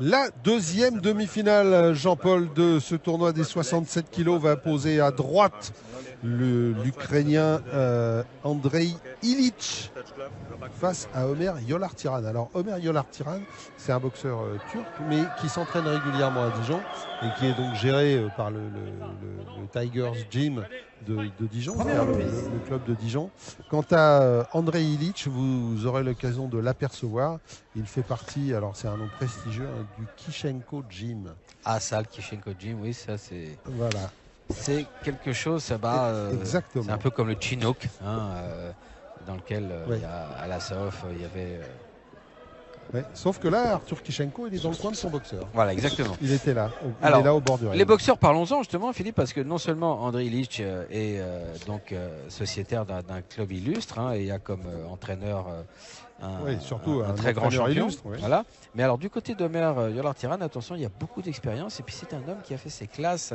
La deuxième demi-finale, Jean-Paul, de ce tournoi des 67 kilos va poser à droite l'Ukrainien Andrei Ilitch face à Ömer Yolartiran. Alors Ömer Yolartiran, c'est un boxeur turc, mais qui s'entraîne régulièrement à Dijon et qui est donc géré par le Tigers Gym de Dijon, c'est-à-dire le club de Dijon. Quant à Andrei Ilitch, vous aurez l'occasion de l'apercevoir. Il fait partie, alors c'est un nom prestigieux, hein, du Kishenko Gym. Ah, ça, le Kishenko Gym, oui, ça c'est. Voilà. C'est quelque chose, ça Exactement. c'est un peu comme le Chinook, hein, dans lequel Ouais. à la Saof, il y avait. Ouais. Sauf que là, Arthur Kishenko, il est dans le coin de son boxeur. Voilà, exactement. Il était là, Alors, est là au bord du ring. Les boxeurs, parlons-en justement, Philippe, parce que non seulement Andrei Ilitch est donc sociétaire d'un club illustre, hein, et il y a comme entraîneur surtout un très grand champion. Illustre, oui. Voilà. Mais alors du côté d'Ömer Yolartiran, attention, il y a beaucoup d'expérience, et puis c'est un homme qui a fait ses classes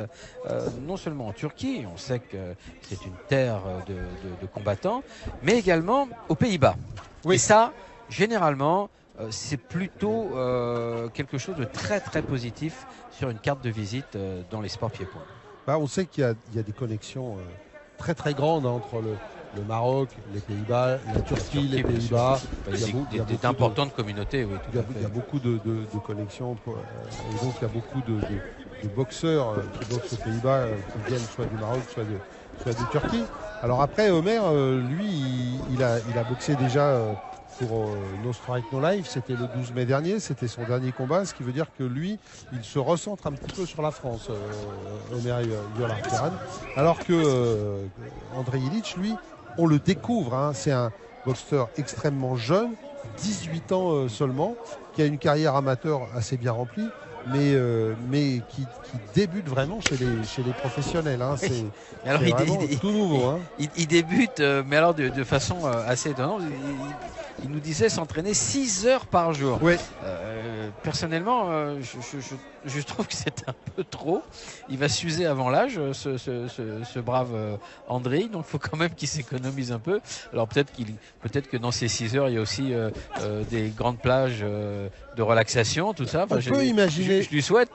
non seulement en Turquie, on sait que c'est une terre de combattants, mais également aux Pays-Bas. Oui. Et ça, généralement, c'est plutôt quelque chose de très très positif sur une carte de visite dans les sports pieds-points. Bah, on sait qu'il y a des connexions très très grandes entre le Maroc, les Pays-Bas, la Turquie, les Pays-Bas. Il y a d'importantes communautés, oui. Il y a beaucoup de connexions. Et donc il y a beaucoup de boxeurs qui boxent aux Pays-Bas, qui viennent soit du Maroc, soit de Turquie. Alors après, Ömer, lui, il a boxé déjà pour No Strike No Life. C'était le 12 mai dernier, c'était son dernier combat, ce qui veut dire que lui, il se recentre un petit peu sur la France, Ömer Yolartiran. Alors que Andrei Ilitch, lui, on le découvre, hein, c'est un boxeur extrêmement jeune, 18 ans seulement, qui a une carrière amateur assez bien remplie, mais qui débute vraiment chez les professionnels. Hein. C'est vraiment tout nouveau. Hein. Il débute, mais alors de façon assez étonnante. Il nous disait s'entraîner 6 heures par jour. Oui. Personnellement, je trouve que c'est un peu trop. Il va s'user avant l'âge, ce brave Andrei. Donc il faut quand même qu'il s'économise un peu. Alors peut-être que dans ces 6 heures, il y a aussi des grandes plages de relaxation, tout ça. Enfin, on peut imaginer. Je lui souhaite.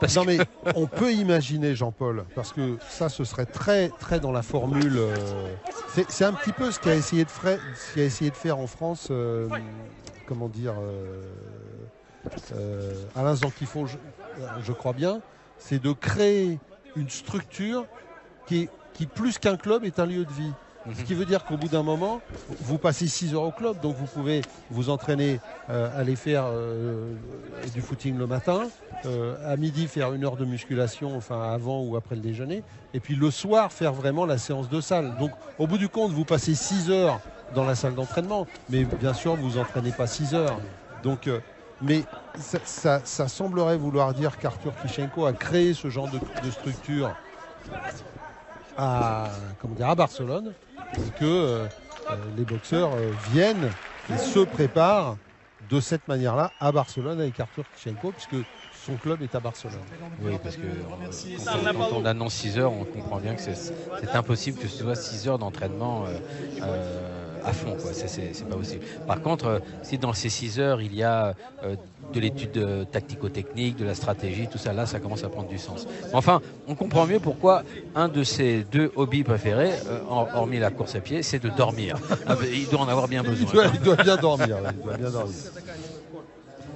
On peut imaginer, Jean-Paul, parce que ça, ce serait très, très dans la formule. C'est un petit peu ce qu'a essayé de faire en France. Comment dire Alain Zankifo, je crois bien, c'est de créer une structure qui plus qu'un club, est un lieu de vie. Ce qui veut dire qu'au bout d'un moment, vous passez 6 heures au club, donc vous pouvez vous entraîner, aller faire du footing le matin, à midi faire 1 heure de musculation, enfin avant ou après le déjeuner, et puis le soir faire vraiment la séance de salle. Donc au bout du compte, vous passez 6 heures dans la salle d'entraînement, mais bien sûr vous vous entraînez pas 6 heures. Donc, mais ça semblerait vouloir dire qu'Arthur Kishenko a créé ce genre de structure à Barcelone, et que les boxeurs viennent et se préparent de cette manière-là à Barcelone avec Arthur Kishenko, puisque son club est à Barcelone. Oui, parce que quand on annonce 6 heures, on comprend bien que c'est impossible que ce soit 6 heures d'entraînement à fond, quoi. C'est pas possible. Par contre, si dans ces 6 heures, il y a de l'étude tactico-technique, de la stratégie, tout ça, là, ça commence à prendre du sens. Enfin, on comprend mieux pourquoi un de ses 2 hobbies préférés, hormis la course à pied, c'est de dormir. Il doit en avoir bien besoin. Il doit bien dormir. Il doit bien dormir.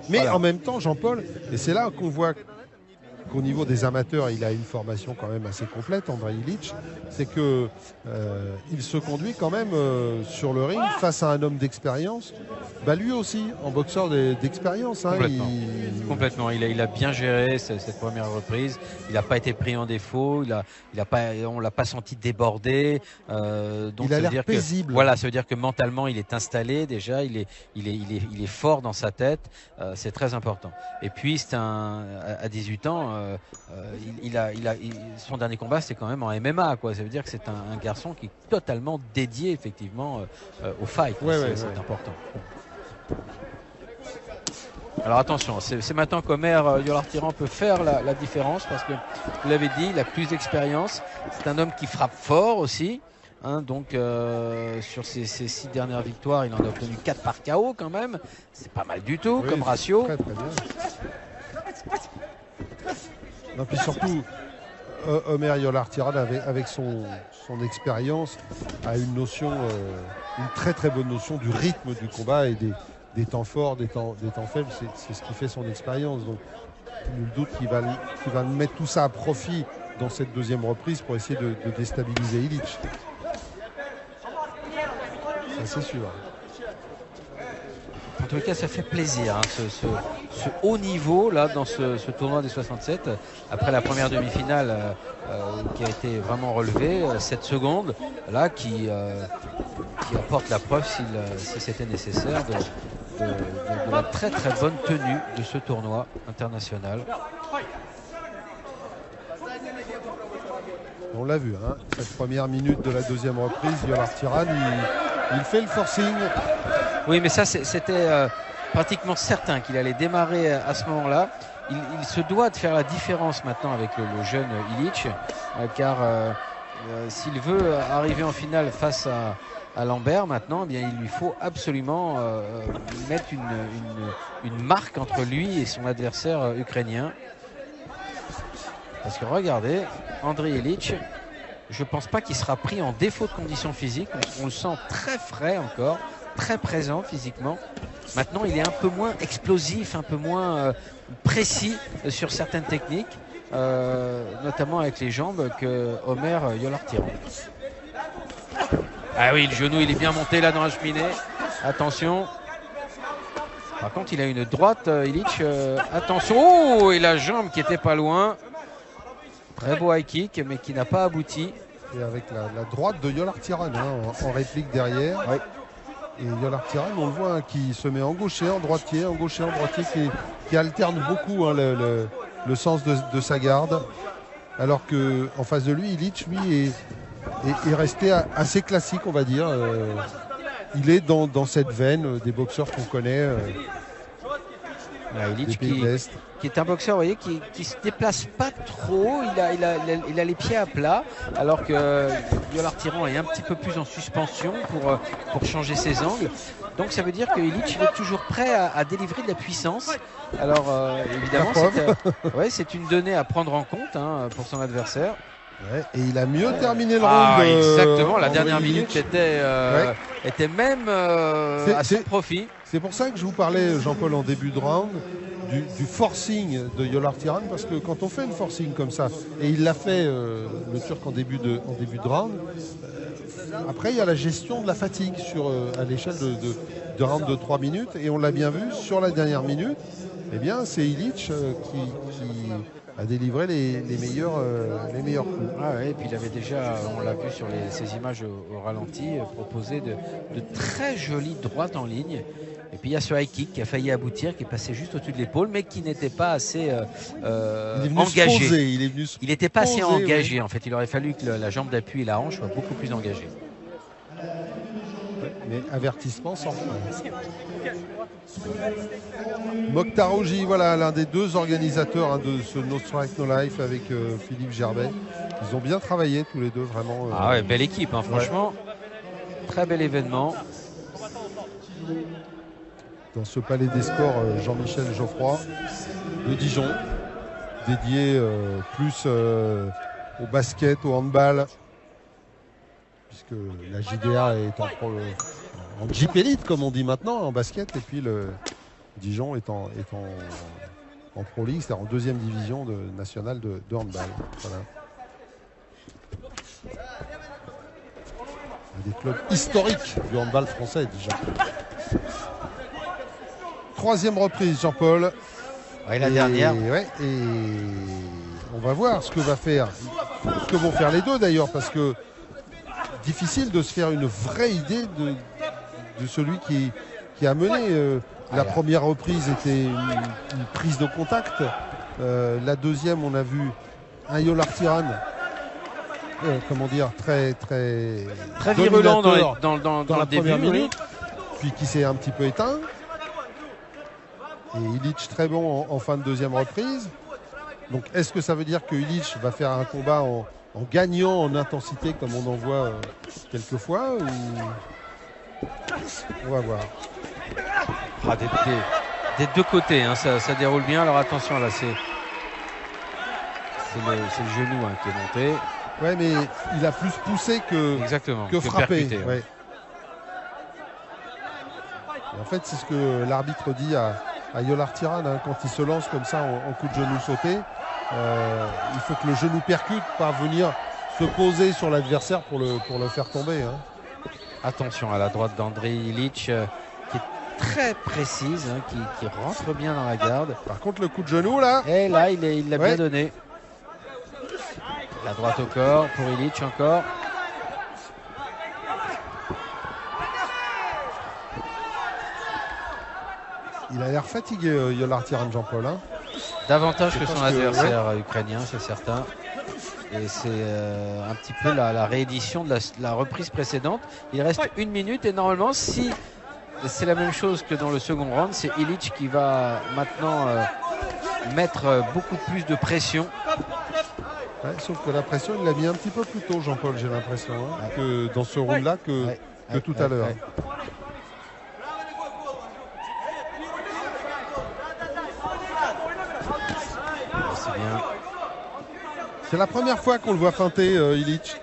Mais voilà. En même temps, Jean-Paul, et c'est là qu'on voit qu'au niveau des amateurs, il a une formation quand même assez complète, Andrei Ilitch, c'est que il se conduit quand même sur le ring face à un homme d'expérience, bah lui aussi, en boxeur d'expérience. Hein, Complètement. Il a bien géré cette première reprise. Il n'a pas été pris en défaut. On ne l'a pas senti débordé. Donc il a l'air paisible. Voilà, ça veut dire que mentalement, il est installé déjà. Il est fort dans sa tête. C'est très important. Et puis, à 18 ans, son dernier combat, c'était quand même en MMA, quoi. Ça veut dire que c'est un garçon qui est totalement dédié, effectivement, au fight. C'est important. Alors attention, c'est maintenant qu'Ömer Yolartiran peut faire la différence, parce que, vous l'avez dit, il a plus d'expérience. C'est un homme qui frappe fort aussi. Hein, donc sur ses 6 dernières victoires, il en a obtenu 4 par KO quand même. C'est pas mal du tout comme ratio. Très, très bien. Non, puis surtout, Ömer Yollartiran, avec son expérience, a une notion, une très très bonne notion du rythme du combat et des temps forts, des temps faibles. C'est ce qui fait son expérience. Donc, nul doute qu'il va mettre tout ça à profit dans cette deuxième reprise pour essayer de déstabiliser Ilić. Ça, c'est sûr. En tout cas, ça fait plaisir, hein, ce haut niveau là dans ce tournoi des 67. Après la première demi-finale qui a été vraiment relevée, 7 secondes, là qui apporte la preuve si c'était nécessaire de la très très bonne tenue de ce tournoi international. On l'a vu, hein, cette première minute de la deuxième reprise, Yollartiran, il fait le forcing. Oui, mais ça, c'était pratiquement certain qu'il allait démarrer à ce moment-là. Il se doit de faire la différence maintenant avec le jeune Ilić, car s'il veut arriver en finale face à Lambert maintenant, eh bien, il lui faut absolument mettre une marque entre lui et son adversaire ukrainien. Parce que regardez, Andrei Ilić, je ne pense pas qu'il sera pris en défaut de conditions physiques. On le sent très frais encore, très présent physiquement. Maintenant, il est un peu moins explosif, un peu moins précis sur certaines techniques, notamment avec les jambes, que Ömer Yollartiran. Ah oui, le genou, il est bien monté là dans la cheminée. Attention. Par contre, il a une droite, Ilić. Attention. Oh, et la jambe qui était pas loin. Très beau high kick, mais qui n'a pas abouti. Et avec la droite de Yollartiran, hein, en réplique derrière. Oui. Et Yollartiran, on le voit, hein, qui se met en gaucher, en droitier, qui alterne beaucoup, hein, le sens de sa garde. Alors qu'en face de lui, Ilić, lui, est resté assez classique, on va dire. Il est dans cette veine des boxeurs qu'on connaît. Ilić qui est un boxeur, vous voyez, qui se déplace pas trop. Il a les pieds à plat, alors que Yollartiran est un petit peu plus en suspension pour changer ses angles. Donc ça veut dire que Ilić est toujours prêt à délivrer de la puissance. Alors évidemment, c'est une donnée à prendre en compte, hein, pour son adversaire. Ouais, et il a mieux terminé le round. Exactement, la dernière minute était même à son profit. C'est pour ça que je vous parlais, Jean-Paul, en début de round, du forcing de Yollartiran, parce que quand on fait le forcing comme ça, et il l'a fait, le Turc, en début de round, après il y a la gestion de la fatigue à l'échelle de round de 3 minutes, et on l'a bien vu, sur la dernière minute, eh bien c'est Ilić qui a délivré les meilleurs coups. Ah ouais, et puis il avait déjà, on l'a vu sur ces images au ralenti, proposé de très jolies droites en ligne. Et puis il y a ce high kick qui a failli aboutir, qui est passé juste au-dessus de l'épaule, mais qui n'était pas assez engagé. Il n'était pas assez engagé, oui. En fait, il aurait fallu que la jambe d'appui et la hanche soient beaucoup plus engagées. Mais avertissement sans frein. Mokhtar Ogi, voilà l'un des deux organisateurs, hein, de ce No Strike No Life avec Philippe Gerbet. Ils ont bien travaillé tous les deux, vraiment. Ah ouais, belle équipe, hein, franchement. Ouais. Très bel événement. Dans ce palais des sports, Jean-Michel Geoffroy de Dijon, dédié plus au basket, au handball, puisque la JDA est en Jeep Elite, comme on dit maintenant, en basket, et puis le Dijon est en Pro League, c'est-à-dire en deuxième division nationale de handball. Voilà. Un des clubs historiques du handball français déjà. Troisième reprise, Jean-Paul. Ouais, la dernière. Ouais, et on va voir ce que vont faire les deux d'ailleurs, parce que difficile de se faire une vraie idée de celui qui a mené. La première reprise était une prise de contact. La deuxième, on a vu un Yollartiran, comment dire, très virulent dans la le première début, minute, puis qui s'est un petit peu éteint. Et Ilić très bon en fin de deuxième reprise. Donc est-ce que ça veut dire que Ilić va faire un combat en gagnant en intensité comme on en voit quelquefois, ou... On va voir. Ah, des deux côtés, hein, ça déroule bien. Alors attention là, c'est c'est le genou qui est monté. Ouais, mais il a plus poussé que frappé. Percuté, ouais. Et en fait, c'est ce que l'arbitre dit à Yolar Tiran, hein, quand il se lance comme ça en coup de genou sauté. Il faut que le genou percute, pas venir se poser sur l'adversaire pour le faire tomber. Hein. Attention à la droite d'Andrei Ilic qui est très précise, hein, qui rentre bien dans la garde. Par contre, le coup de genou là. Et là, il l'a bien donné. La droite au corps pour Ilic encore. Il a l'air fatigué, Yolar Tiran, Jean-Paul. Hein. Davantage que son adversaire ukrainien, c'est certain. Et c'est un petit peu la réédition de la reprise précédente. Il reste 1 minute et normalement, si c'est la même chose que dans le second round, c'est Ilic qui va maintenant mettre beaucoup plus de pression. Ouais, sauf que la pression, il l'a mis un petit peu plus tôt, Jean-Paul, j'ai l'impression, hein, que dans ce round-là que tout à l'heure. C'est bien. C'est la première fois qu'on le voit feinter, Ilic.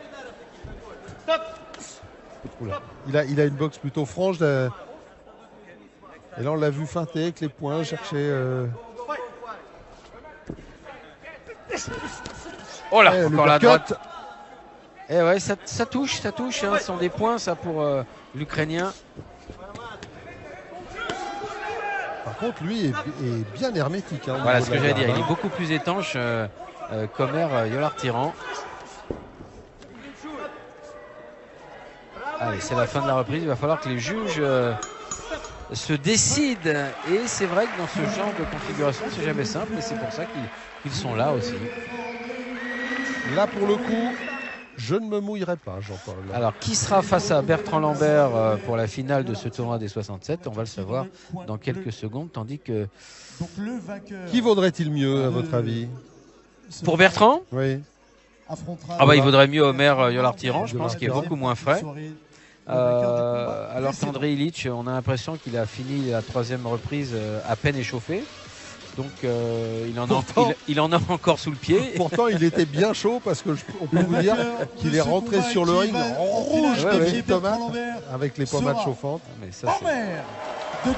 Il a une boxe plutôt franche. Et là, on l'a vu feinter avec les poings, chercher... Oh là, encore la droite. Et ouais, ça touche. Hein, ce sont des points, ça, pour l'Ukrainien. Par contre, lui est bien hermétique. Hein, voilà ce que j'allais dire. Il est beaucoup plus étanche qu'Omer Yolar Tiran. Allez, c'est la fin de la reprise. Il va falloir que les juges se décident. Et c'est vrai que dans ce genre de configuration, c'est jamais simple. Et c'est pour ça qu'ils sont là aussi. Là, pour le coup, je ne me mouillerai pas, Jean-Paul. Alors, qui sera face à Bertrand Lambert pour la finale de ce tournoi des 67? On va le savoir dans quelques secondes. Tandis que... Qui vaudrait-il mieux, à votre avis? Pour Bertrand? Oui. Ah bah, il vaudrait mieux Omer Yolar Tiran, je pense, qu'il est beaucoup moins frais. Alors qu'Andrei Ilic, on a l'impression qu'il a fini la 3e reprise à peine échauffé. Donc il en a encore sous le pied. Pourtant, il était bien chaud parce que on peut vous dire qu'il est rentré sur le ring rouge comme une tomate avec les pommades chauffantes. Mais ça, c'est...